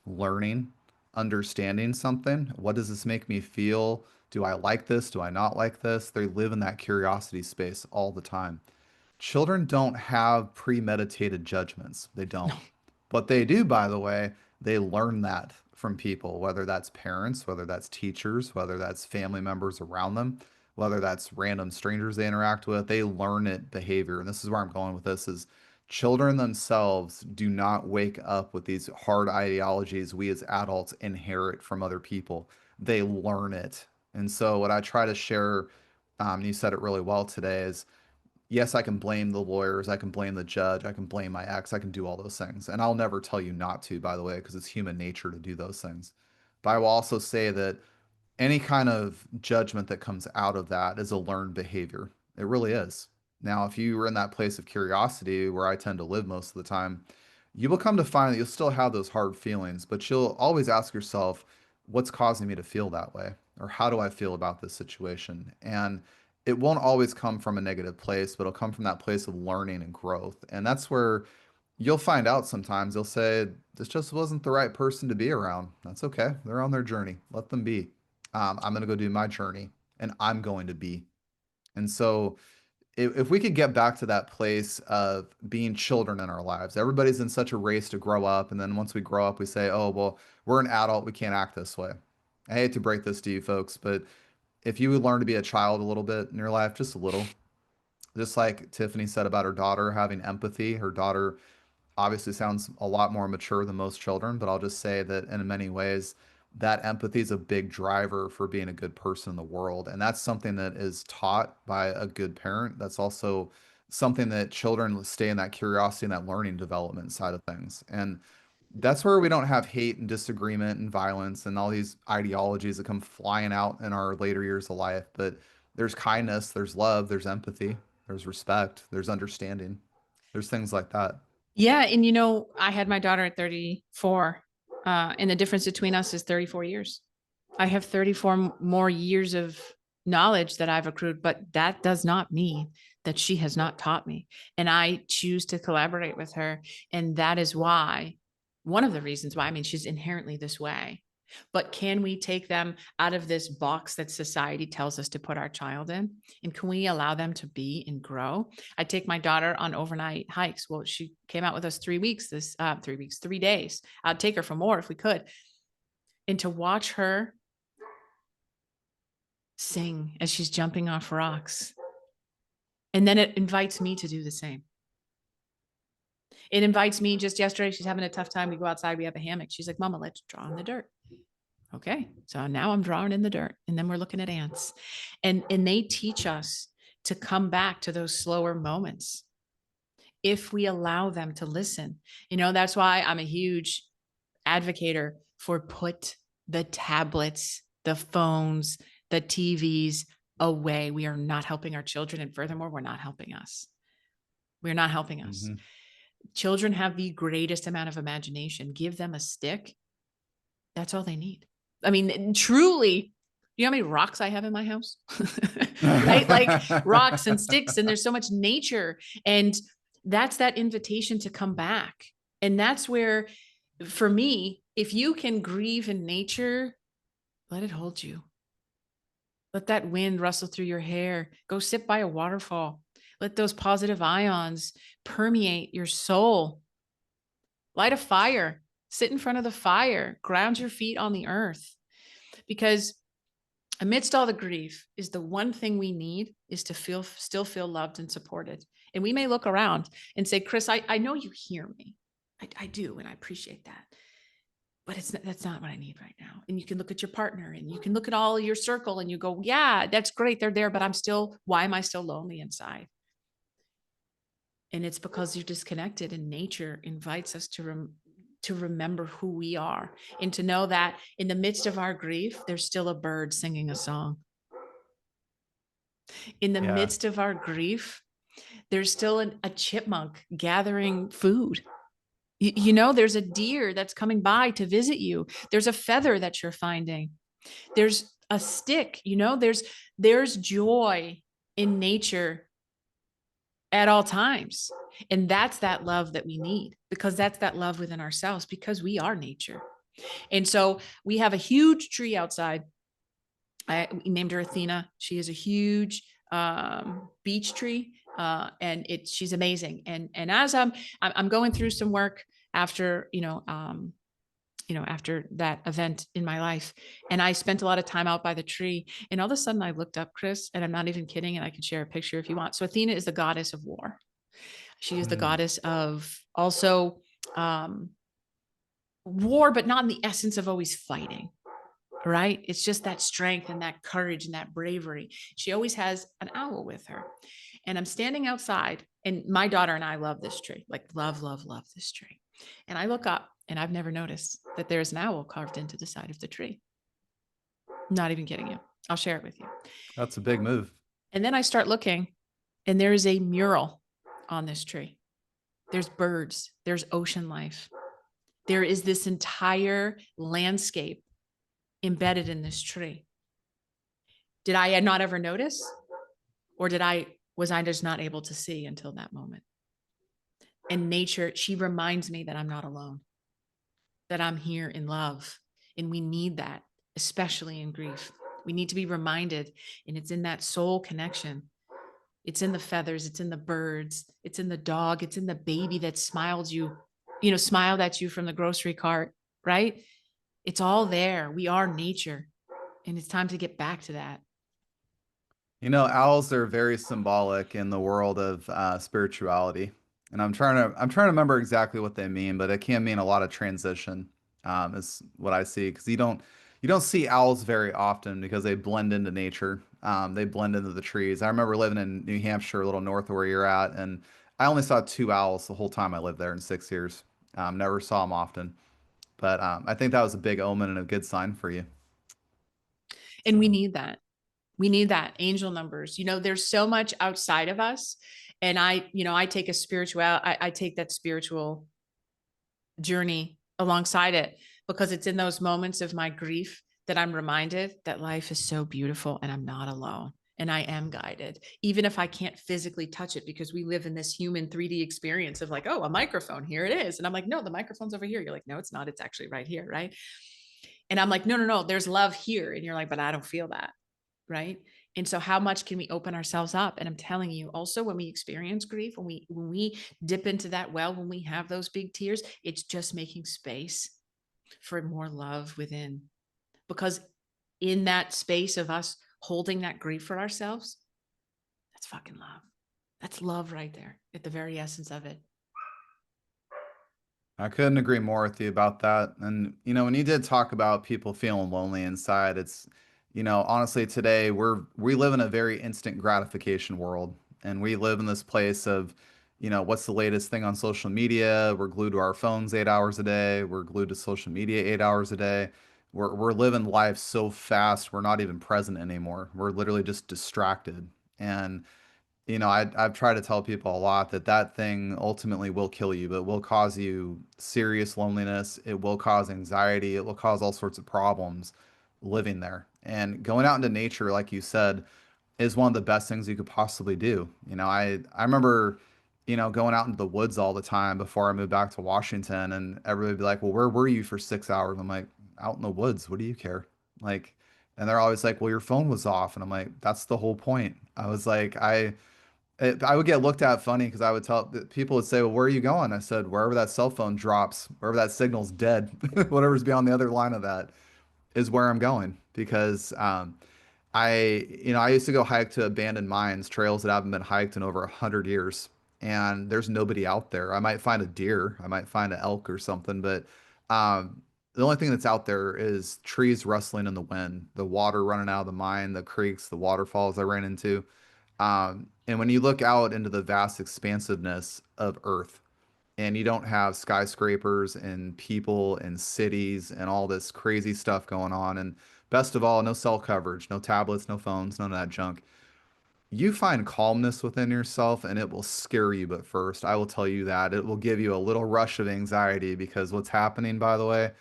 learning, understanding something. What does this make me feel? Do I like this? Do I not like this? They live in that curiosity space all the time. Children don't have premeditated judgments. They No. don't. But they do, by the way, they learn that from people, whether that's parents, whether that's teachers, whether that's family members around them, whether that's random strangers they interact with. They learn it behavior. And this is where I'm going with this is children themselves do not wake up with these hard ideologies we as adults inherit from other people. They learn it. And so what I try to share, you said it really well today, is yes, I can blame the lawyers, I can blame the judge, I can blame my ex, I can do all those things. And I'll never tell you not to, by the way, because it's human nature to do those things. But I will also say that any kind of judgment that comes out of that is a learned behavior. It really is. Now, if you were in that place of curiosity where I tend to live most of the time, you will come to find that you'll still have those hard feelings, but you'll always ask yourself, what's causing me to feel that way? Or how do I feel about this situation? And it won't always come from a negative place, but it'll come from that place of learning and growth. And that's where you'll find out sometimes. They'll say, this just wasn't the right person to be around. That's okay. They're on their journey. Let them be. I'm going to go do my journey and I'm going to be. And so if we could get back to that place of being children in our lives, everybody's in such a race to grow up. And then once we grow up, we say, oh, well, we're an adult. We can't act this way. I hate to break this to you folks, but if you would learn to be a child a little bit in your life, just a little, just like Tiffany said about her daughter having empathy, her daughter obviously sounds a lot more mature than most children, but I'll just say that in many ways, that empathy is a big driver for being a good person in the world. And that's something that is taught by a good parent. That's also something that children stay in that curiosity and that learning development side of things. And that's where we don't have hate and disagreement and violence and all these ideologies that come flying out in our later years of life. But there's kindness, there's love, there's empathy, there's respect, there's understanding, there's things like that. Yeah. And, I had my daughter at 34, and the difference between us is 34 years. I have 34 more years of knowledge that I've accrued, but that does not mean that she has not taught me. And I choose to collaborate with her. And that is why, one of the reasons why, I mean, she's inherently this way. But can we take them out of this box that society tells us to put our child in? And can we allow them to be and grow? I take my daughter on overnight hikes. Well, she came out with us 3 weeks, 3 days. I'd take her for more if we could. And to watch her sing as she's jumping off rocks. And then it invites me to do the same. It invites me. Just yesterday, she's having a tough time. We go outside, we have a hammock. She's like, Mama, let's draw in the dirt. Okay. So now I'm drawing in the dirt. And then we're looking at ants. And they teach us to come back to those slower moments if we allow them to listen. That's why I'm a huge advocator for put the tablets, the phones, the TVs away. We are not helping our children. And furthermore, we're not helping us. We're not helping us. Mm-hmm. Children have the greatest amount of imagination. Give them a stick. That's all they need. I mean, truly, you know how many rocks I have in my house? Right? Like rocks and sticks, and there's so much nature. And that's that invitation to come back. And that's where, for me, if you can grieve in nature, let it hold you. Let that wind rustle through your hair. Go sit by a waterfall. Let those positive ions permeate your soul. Light a fire. Sit in front of the fire. Ground your feet on the earth. Because amidst all the grief, is the one thing we need is to still feel loved and supported. And we may look around and say, Chris, I know you hear me. I do, and I appreciate that. But that's not what I need right now. And you can look at your partner and you can look at all your circle and you go, yeah, that's great. They're there, but why am I still lonely inside? And it's because you're disconnected, and nature invites us to remember who we are and to know that in the midst of our grief, there's still a bird singing a song. In the Yeah. midst of our grief, there's still a chipmunk gathering food. There's a deer that's coming by to visit you. There's a feather that you're finding. There's a stick, there's joy in nature at all times. And that's that love that we need, because that's that love within ourselves, because we are nature. And so we have a huge tree outside. We named her Athena. She is a huge beech tree, and she's amazing. And as I'm going through some work after after that event in my life, and I spent a lot of time out by the tree, and all of a sudden I looked up, Chris, and I'm not even kidding, and I can share a picture if you want. So Athena is the goddess of war. She is the Mm. goddess of also um, war, but not in the essence of always fighting, right? It's just that strength and that courage and that bravery. She always has an owl with her. And I'm standing outside, and my daughter and I love this tree, like love, love, love this tree. And I look up, and I've never noticed that there's an owl carved into the side of the tree. Not even kidding you. I'll share it with you. That's a big move. And then I start looking, and there is a mural on this tree. There's birds, there's ocean life. There is this entire landscape embedded in this tree. Did I not ever notice? Or was I just not able to see until that moment? And nature, she reminds me that I'm not alone, that I'm here in love. And we need that, especially in grief. We need to be reminded, and it's in that soul connection. It's in the feathers, it's in the birds, it's in the dog, it's in the baby that smiled at you from the grocery cart, right? It's all there. We are nature, and it's time to get back to that. Owls are very symbolic in the world of spirituality, and I'm trying to remember exactly what they mean, but it can mean a lot of transition, is what I see. Because you don't see owls very often because they blend into nature. They blend into the trees. I remember living in New Hampshire, a little north of where you're at, and I only saw two owls the whole time I lived there in 6 years. Never saw them often, but I think that was a big omen and a good sign for you. And we So. need that. We need that angel numbers. There's so much outside of us. And I take I take that spiritual journey alongside it, because it's in those moments of my grief that I'm reminded that life is so beautiful and I'm not alone. And I am guided, even if I can't physically touch it, because we live in this human 3D experience of like, oh, a microphone, here it is. And I'm like, no, the microphone's over here. You're like, no, it's not. It's actually right here. Right. And I'm like, no, no, no, there's love here. And you're like, but I don't feel that. Right. And so how much can we open ourselves up? And I'm telling you, also, when we experience grief, when we dip into that well, when we have those big tears, it's just making space for more love within. Because in that space of us holding that grief for ourselves, that's fucking love. That's love right there at the very essence of it. I couldn't agree more with you about that. And when you did talk about people feeling lonely inside, it's, honestly today we live in a very instant gratification world, and we live in this place of, what's the latest thing on social media? We're glued to our phones 8 hours a day. We're glued to social media 8 hours a day. We're living life so fast, we're not even present anymore. We're literally just distracted. And I've tried to tell people a lot that that thing ultimately will kill you, but will cause you serious loneliness. It will cause anxiety. It will cause all sorts of problems living there. And going out into nature, like you said, is one of the best things you could possibly do. I remember, going out into the woods all the time before I moved back to Washington, and everybody would be like, "Well, where were you for 6 hours?" I'm like, "Out in the woods. What do you care?" Like, and they're always like, "Well, your phone was off," and I'm like, "That's the whole point." I was like, I would get looked at funny because I would tell people would say, "Well, where are you going?" I said, "Wherever that cell phone drops, wherever that signal's dead, whatever's beyond the other line of that is where I'm going." Because I used to go hike to abandoned mines, trails that haven't been hiked in over 100 years, and there's nobody out there. I might find a deer, I might find an elk or something, but the only thing that's out there is trees rustling in the wind, the water running out of the mine, the creeks, the waterfalls I ran into. And when you look out into the vast expansiveness of Earth, and you don't have skyscrapers and people and cities and all this crazy stuff going on, and best of all, no cell coverage, no tablets, no phones, none of that junk, you find calmness within yourself, and it will scare you. But first, I will tell you that it will give you a little rush of anxiety, because what's happening, by the way,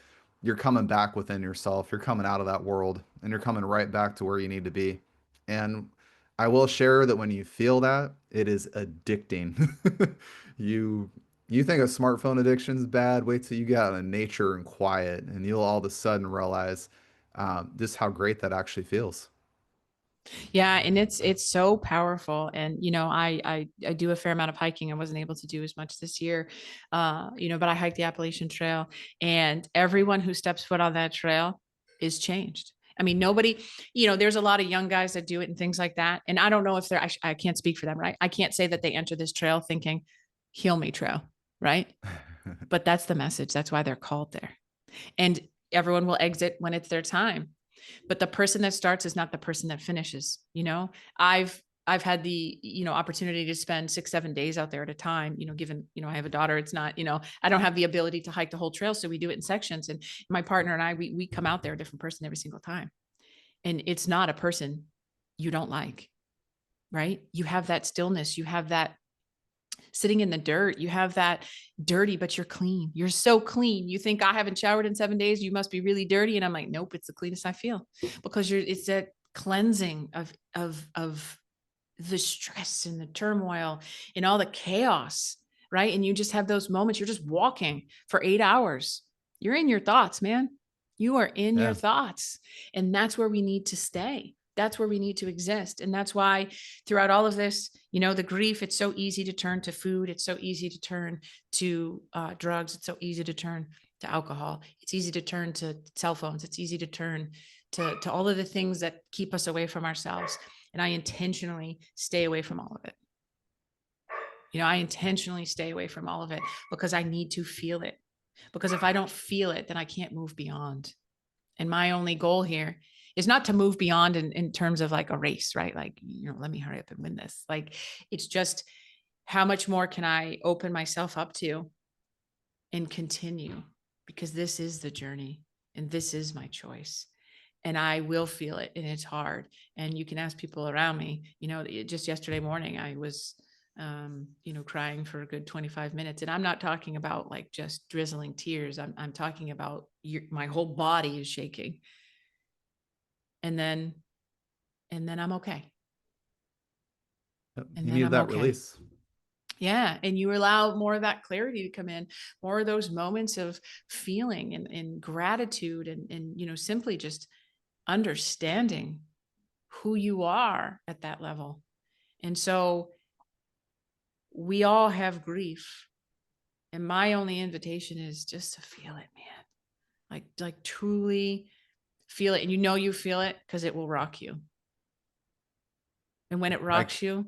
you're coming back within yourself. You're coming out of that world, and you're coming right back to where you need to be. And I will share that when you feel that, it is addicting. You You think a smartphone addiction is bad? Wait till you get out in nature and quiet, and you'll all of a sudden realize just how great that actually feels. Yeah, and it's so powerful. And I do a fair amount of hiking. I wasn't able to do as much this year, but I hiked the Appalachian Trail, and everyone who steps foot on that trail is changed. I mean, nobody, there's a lot of young guys that do it and things like that. And I don't know if I can't speak for them, right? I can't say that they enter this trail thinking, heal me trail, right? But that's the message. That's why they're called there. And everyone will exit when it's their time, but the person that starts is not the person that finishes. I've had the opportunity to spend 6 7 days out there at a time. Given I have a daughter, it's not, I don't have the ability to hike the whole trail, so we do it in sections. And my partner and I, we come out there a different person every single time, and it's not a person you don't like, right? You have that stillness, you have that sitting in the dirt. You have that dirty, but you're clean. You're so clean. You think I haven't showered in 7 days. You must be really dirty. And I'm like, nope, it's the cleanest I feel, because it's that cleansing of the stress and the turmoil and all the chaos, right? And you just have those moments. You're just walking for 8 hours. You're in your thoughts, man. You are in your Yeah. thoughts. And that's where we need to stay. That's where we need to exist. And that's why throughout all of this, the grief, it's so easy to turn to food. It's so easy to turn to drugs. It's so easy to turn to alcohol. It's easy to turn to cell phones. It's easy to turn to all of the things that keep us away from ourselves. And I intentionally stay away from all of it. I intentionally stay away from all of it because I need to feel it. Because if I don't feel it, then I can't move beyond. And my only goal here is not to move beyond in terms of like a race, right? Like, let me hurry up and win this. Like, it's just how much more can I open myself up to and continue? Because this is the journey and this is my choice. And I will feel it, and it's hard. And you can ask people around me. Just yesterday morning, I was, crying for a good 25 minutes. And I'm not talking about like just drizzling tears. I'm talking about my whole body is shaking. And then, I'm okay. Yep. And You then needed I'm that okay. release. Yeah. And you allow more of that clarity to come in, more of those moments of feeling and gratitude and simply just understanding who you are at that level. And so we all have grief. And my only invitation is just to feel it, man. Like truly feel it. And you feel it because it will rock you. And when it I rocks you,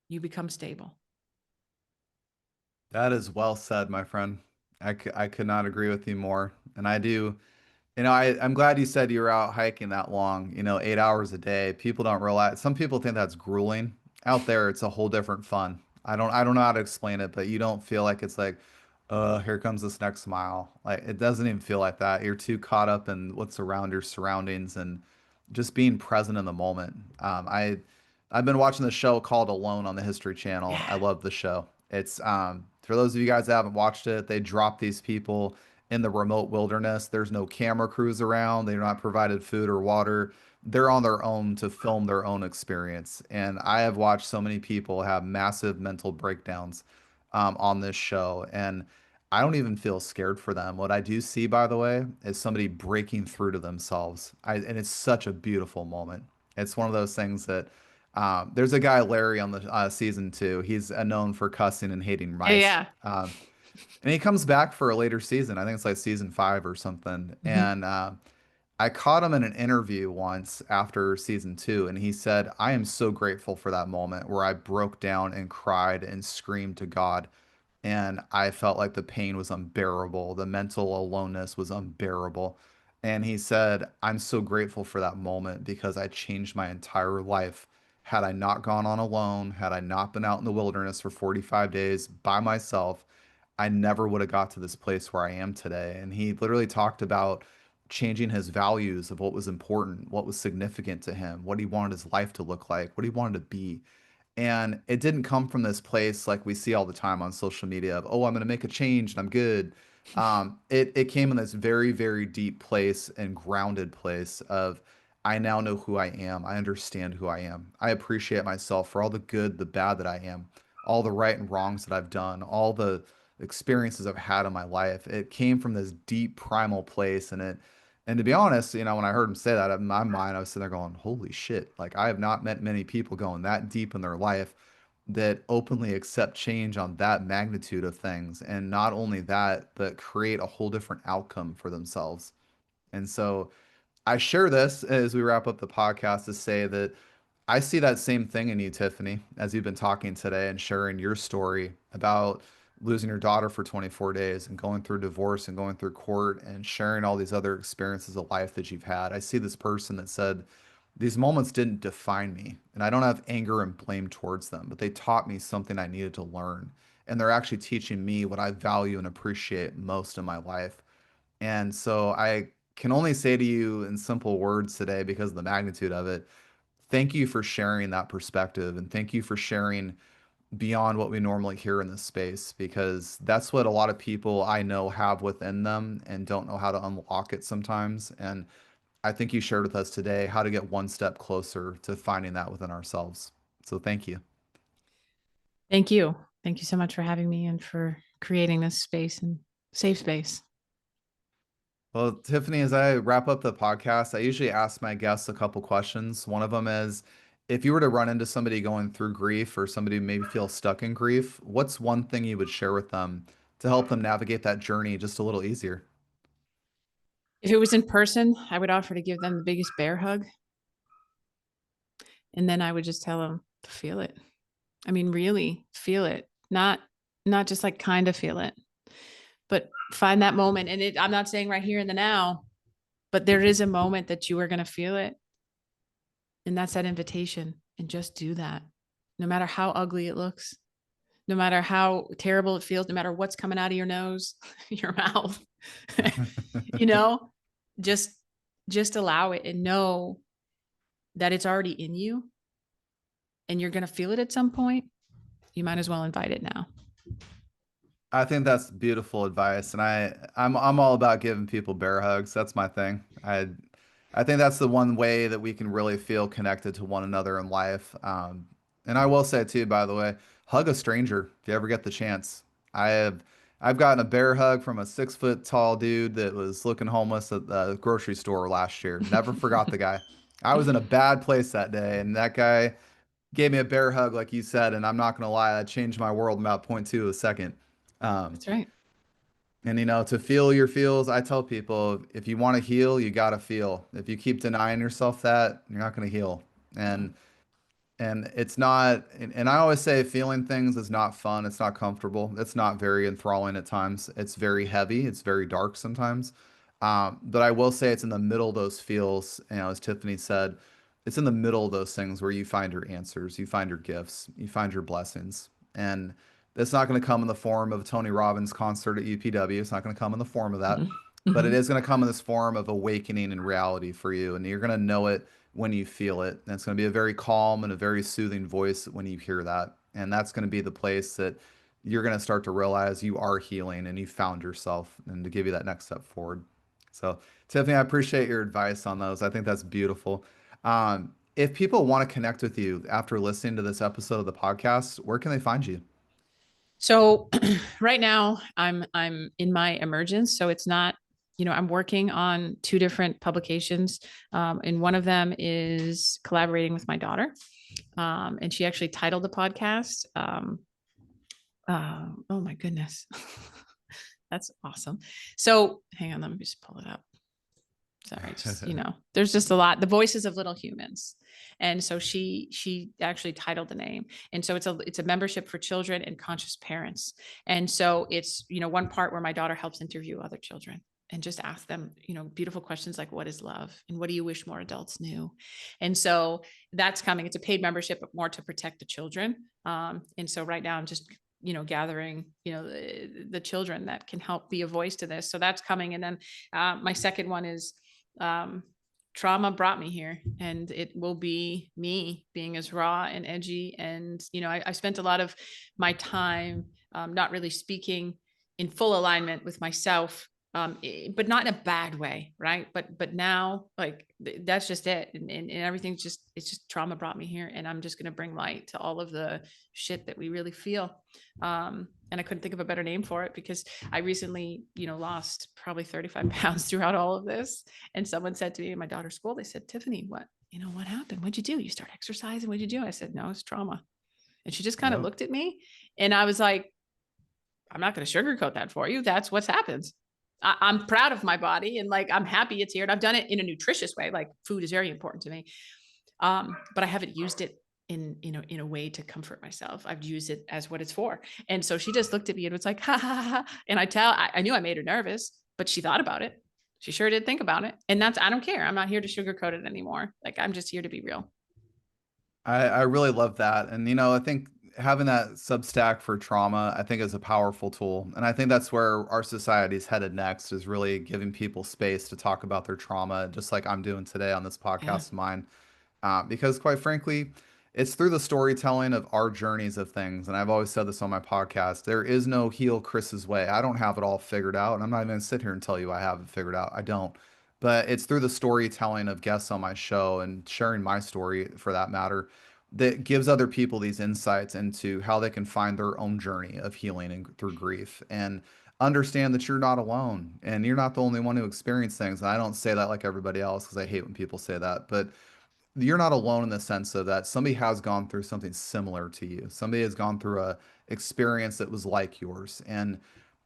you become stable. That is well said, my friend. I could not agree with you more. And I do, I'm glad you said you were out hiking that long, 8 hours a day. People don't realize, some people think that's grueling. Out there, it's a whole different fun. I don't know how to explain it, but you don't feel like it's like, here comes this next mile. Like it doesn't even feel like that. You're too caught up in what's around your surroundings and just being present in the moment. I've been watching the show called Alone on the History Channel. I Yeah. love the show. It's for those of you guys that haven't watched it, they drop these people in the remote wilderness. There's no camera crews around. They're not provided food or water. They're on their own to film their own experience. And I have watched so many people have massive mental breakdowns on this show. And I don't even feel scared for them. What I do see, by the way, is somebody breaking through to themselves. And it's such a beautiful moment. It's one of those things that there's a guy, Larry, on the season 2. He's known for cussing and hating Yeah. mice. Yeah. And he comes back for a later season. I think it's like season 5 or something. Mhm. And I caught him in an interview once after season 2, and he said, I am so grateful for that moment where I broke down and cried and screamed to God. And I felt like the pain was unbearable. The mental aloneness was unbearable. And he said, I'm so grateful for that moment because I changed my entire life. Had I not gone on alone, had I not been out in the wilderness for 45 days by myself, I never would have got to this place where I am today. And he literally talked about changing his values of what was important, what was significant to him, what he wanted his life to look like, what he wanted to be. And it didn't come from this place like we see all the time on social media of, oh, I'm going to make a change and I'm good. It came in this very, very deep place and grounded place of, I now know who I am. I understand who I am. I appreciate myself for all the good, the bad that I am. all the right and wrongs that I've done, all the experiences I've had in my life. It came from this deep primal place, and to be honest, when I heard him say that, in my mind, I was sitting there going, "Holy shit!" Like I have not met many people going that deep in their life that openly accept change on that magnitude of things, and not only that, but create a whole different outcome for themselves. And so I share this as we wrap up the podcast to say that I see that same thing in you, Tiffany, as you've been talking today and sharing your story about losing your daughter for 24 days and going through divorce and going through court and sharing all these other experiences of life that you've had. I see this person that said, these moments didn't define me, and I don't have anger and blame towards them, but they taught me something I needed to learn. And they're actually teaching me what I value and appreciate most in my life. And so I can only say to you in simple words today, because of the magnitude of it, thank you for sharing that perspective. And thank you for sharing beyond what we normally hear in this space, because that's what a lot of people I know have within them and don't know how to unlock it sometimes. And I think you shared with us today how to get one step closer to finding that within ourselves. So thank you. Thank you. Thank you so much for having me and for creating this space and safe space. Well, Tiffany, as I wrap up the podcast, I usually ask my guests a couple questions. One of them is, if you were to run into somebody going through grief or somebody who maybe feels stuck in grief, what's one thing you would share with them to help them navigate that journey just a little easier? If it was in person, I would offer to give them the biggest bear hug. And then I would just tell them to feel it. I mean, really feel it. Not just like kind of feel it, but find that moment. And I'm not saying right here in the now, but there is a moment that you are going to feel it. And that's that invitation. And just do that. No matter how ugly it looks, no matter how terrible it feels, no matter what's coming out of your nose, your mouth, you know, just just allow it and know that it's already in you and you're going to feel it at some point. You might as well invite it now. I think that's beautiful advice, and I'm all about giving people bear hugs. That's my thing. I think that's the one way that we can really feel connected to one another in life. And I will say too, by the way, hug a stranger if you ever get the chance. I have I've gotten a bear hug from a 6 foot tall dude that was looking homeless at the grocery store last year. Never forgot the guy. I was in a bad place that day, and that guy gave me a bear hug, like you said, and I'm not gonna lie, that changed my world in about point 0.2 of a second. Um, That's right. and to feel your feels, I tell people, if you want to heal, you gotta feel. If you keep denying yourself that, you're not gonna heal. Yeah. And it's not, and I always say feeling things is not fun. It's not comfortable. It's not very enthralling at times. It's very heavy. It's very dark sometimes. But I will say it's in the middle of those feels, as Tiffany said, it's in the middle of those things where you find your answers, you find your gifts, you find your blessings. And it's not going to come in the form of a Tony Robbins concert at UPW. It's not going to come in the form of that, but it Mm-hmm. is going to come in this form of awakening in reality for you. And you're going to know it when you feel it. And it's going to be a very calm and a very soothing voice when you hear that. And that's going to be the place that you're going to start to realize you are healing and you found yourself, and to give you that next step forward. So, Tiffany, I appreciate your advice on those. I think that's beautiful. If people want to connect with you after listening to this episode of the podcast, where can they find you? So right now I'm in my emergence. So it's not, I'm working on two different publications. And one of them is collaborating with my daughter. And she actually titled the podcast. Oh my goodness. That's awesome. So hang on, let me just pull it up. Sorry, just there's just a lot. The voices of little humans, and so she actually titled the name, and so it's a membership for children and conscious parents, and so it's one part where my daughter helps interview other children and just ask them beautiful questions like what is love and what do you wish more adults knew, and so that's coming. It's a paid membership, but more to protect the children, and so right now I'm just gathering the children that can help be a voice to this, so that's coming, and then my second one is um, trauma brought me here, and it will be me being as raw and edgy. And, I spent a lot of my time not really speaking in full alignment with myself but not in a bad way, right? But now, like that's just it, and everything's just it's just trauma brought me here, and I'm just gonna bring light to all of the shit that we really feel. And I couldn't think of a better name for it because I recently, lost probably 35 pounds throughout all of this. And someone said to me in my daughter's school, they said, Tiffany, what happened? What'd you do? You start exercising? What'd you do? I said, no, it's trauma. And she just kind of Yep. looked at me, and I was like, I'm not going to sugarcoat that for you. That's what's happened. I'm proud of my body, and like I'm happy it's here. And I've done it in a nutritious way. Like food is very important to me, but I haven't used it in a way to comfort myself. I've used it as what it's for. And so she just looked at me and was like, ha ha ha. Ha. And I knew I made her nervous, but she thought about it. She sure did think about it. And I don't care. I'm not here to sugarcoat it anymore. Like I'm just here to be real. I really love that. And, I think having that Substack for trauma, I think is a powerful tool. And I think that's where our society is headed next, is really giving people space to talk about their trauma, just like I'm doing today on this Yeah. podcast of mine. Because quite frankly, it's through the storytelling of our journeys of things. And I've always said this on my podcast, there is no heal Chris's way. I don't have it all figured out. And I'm not even going to sit here and tell you I have it figured out. I don't. But it's through the storytelling of guests on my show and sharing my story for that matter that gives other people these insights into how they can find their own journey of healing and through grief and understand that you're not alone and you're not the only one who experienced things. And I don't say that like everybody else because I hate when people say that, but you're not alone in the sense of that somebody has gone through something similar to you. Somebody has gone through a experience that was like yours. And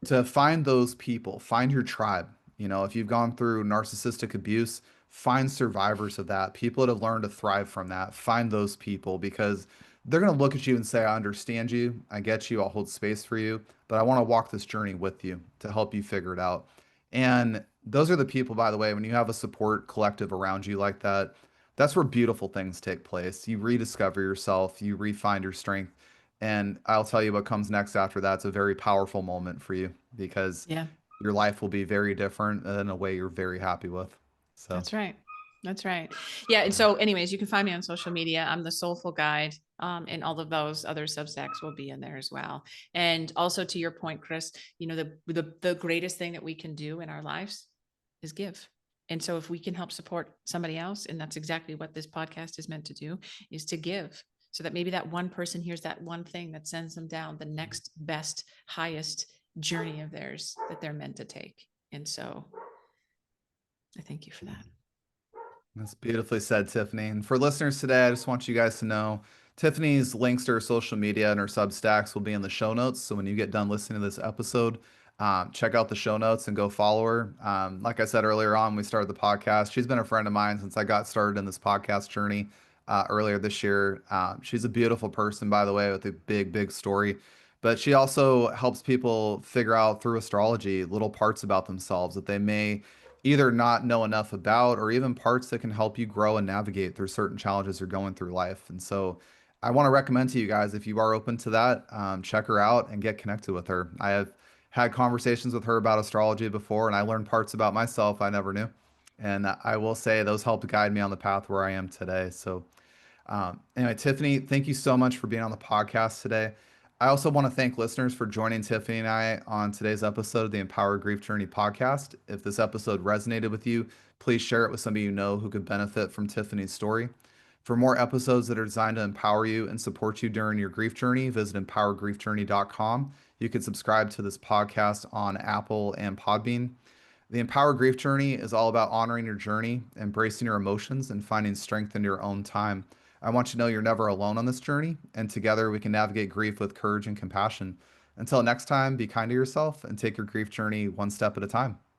to find those people, find your tribe. If you've gone through narcissistic abuse, find survivors of that, people that have learned to thrive from that. Find those people because they're going to look at you and say, I understand you. I get you. I'll hold space for you. But I want to walk this journey with you to help you figure it out. And those are the people, by the way, when you have a support collective around you like that, that's where beautiful things take place. You rediscover yourself, you refine your strength. And I'll tell you what comes next after that's a very powerful moment for you because Yeah. your life will be very different in a way you're very happy with. So, That's right. That's right. Yeah. And yeah. so, anyways, you can find me on social media. I'm the Soulful Guide, and all of those other Substacks will be in there as well. And also, to your point, Chris, the greatest thing that we can do in our lives is give. And so, if we can help support somebody else, and that's exactly what this podcast is meant to do, is to give, so that maybe that one person hears that one thing that sends them down the next best, highest journey of theirs that they're meant to take. And so, I thank you for that. That's beautifully said, Tiffany. And for listeners today, I just want you guys to know Tiffany's links to her social media and her Substacks will be in the show notes. So when you get done listening to this episode, check out the show notes and go follow her. Like I said earlier on, we started the podcast. She's been a friend of mine since I got started in this podcast journey earlier this year. She's a beautiful person, by the way, with a big, big story. But she also helps people figure out through astrology little parts about themselves that they may either not know enough about or even parts that can help you grow and navigate through certain challenges you're going through life. And so I want to recommend to you guys, if you are open to that, check her out and get connected with her. I have had conversations with her about astrology before, and I learned parts about myself I never knew. And I will say those helped guide me on the path where I am today. So anyway, Tiffany, thank you so much for being on the podcast today. I also want to thank listeners for joining Tiffany and I on today's episode of the Empower Grief Journey podcast. If this episode resonated with you, please share it with somebody you know who could benefit from Tiffany's story. For more episodes that are designed to empower you and support you during your grief journey, visit empowergriefjourney.com. You can subscribe to this podcast on Apple and Podbean. The Empower Grief Journey is all about honoring your journey, embracing your emotions, and finding strength in your own time. I want you to know you're never alone on this journey, and together we can navigate grief with courage and compassion. Until next time, be kind to yourself and take your grief journey one step at a time.